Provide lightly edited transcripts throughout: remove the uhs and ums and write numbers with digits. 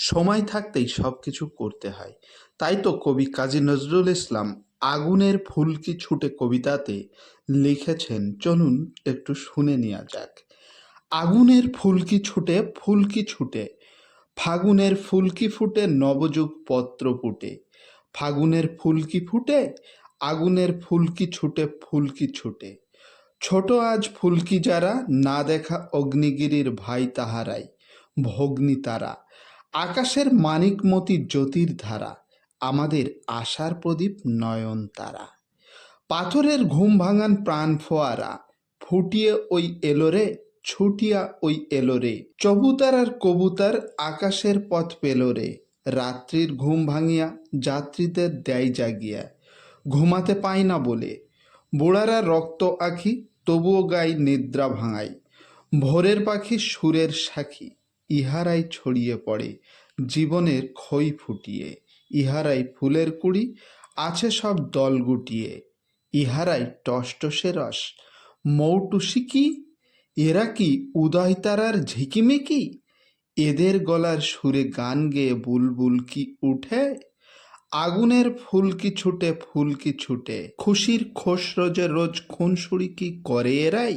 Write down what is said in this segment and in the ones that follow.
সময় থাকতেই সব কিছু করতে হয়। তাই তো কবি কাজী নজরুল ইসলাম আগুনের ফুলকি ছুটে কবিতাতে লিখেছেন, চলুন একটু শুনে নেওয়া যাক। আগুনের ফুলকি ছুটে ফুলকি ছুটে, ফাগুনের ফুলকি ফুটে নবযুগ পত্র ফুটে, ফাগুনের ফুলকি ফুটে আগুনের ফুলকি ছুটে ফুলকি ছুটে, ছোট আজ ফুলকি যারা, না দেখা অগ্নিগিরির ভাই তাহারাই, ভগ্নী তারা, আকাশের মানিকমতি জ্যোতির ধারা, আমাদের আশার প্রদীপ নয়ন তারা, পাথরের ঘুম ভাঙান প্রাণ ফোয়ারা, ফুটিয়ে ওই এলোরে, ছুটিয়া ওই এলোরে, চবুতার আর কবুতার আকাশের পথ পেলোরে, রাত্রির ঘুম ভাঙিয়া যাত্রীদের দেয় জাগিয়া, ঘুমাতে পায় না বলে, বুড়ারা রক্ত আখি তবুও গাই নিদ্রা ভাঙাই, ভোরের পাখি সুরের সাক্ষী, ইহারাই ছড়িয়ে পড়ে জীবনের খই ফুটিয়ে, ইহারাই ফুলের কুড়ি আছে সব দল গুটিয়ে, ইহারাই টসটসে রস মৌটুসি কি, এরা কি উদয় তারার ঝিকিমিকি, এদের গলার সুরে গান গেয়ে বুলবুল কি উঠে, আগুনের ফুলকি ছুটে ফুলকি ছুটে, খুশির খোশ রোজে রোজ খুনসুরি কি করে এরাই,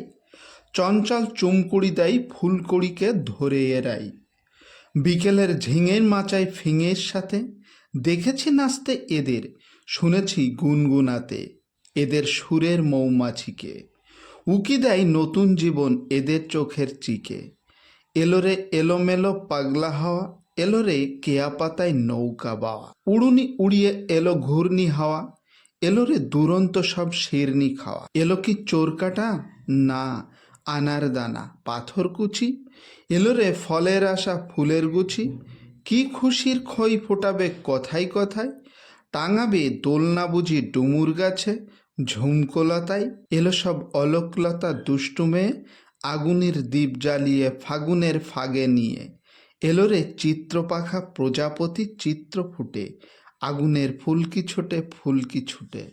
চঞ্চল চুমকুড়ি দেয় ফুলকড়িকে ধরে এরাই, বিকেলের ঝিঙের মাচায় ফিঙের সাথে, দেখেছি নাচতে এদের, শুনেছি গুনগুনাতে, এদের সুরের মৌমাছিকে, উকি দেয় নতুন জীবন এদের চোখের চিকে, এলোরে এলোমেলো পাগলা হাওয়া, এলোরে কেয়া পাতায় নৌকা বাওয়া, উড়ুনি উড়িয়ে এলো ঘূর্ণি হাওয়া, এলোরে দুরন্ত সব শিরনি খাওয়া, এলো কি চোর কাটা, না আনার দানা পাথর কুচি, এলোরে ফলের আশা ফুলের গুছি, কি খুশির খই ফোটাবে কথায় কথায়, টাঙাবে দোলনা বুঝি ডুমুর গাছে, ঝুমকোলতায়, এলো সব অলোকলতা দুষ্টু মেয়ে, আগুনের দ্বীপ জ্বালিয়ে ফাগুনের ফাগে নিয়ে, এলোরে চিত্রপাখা প্রজাপতি চিত্র ফুটে, আগুনের ফুলকি ছোটে ফুলকি ছুটে।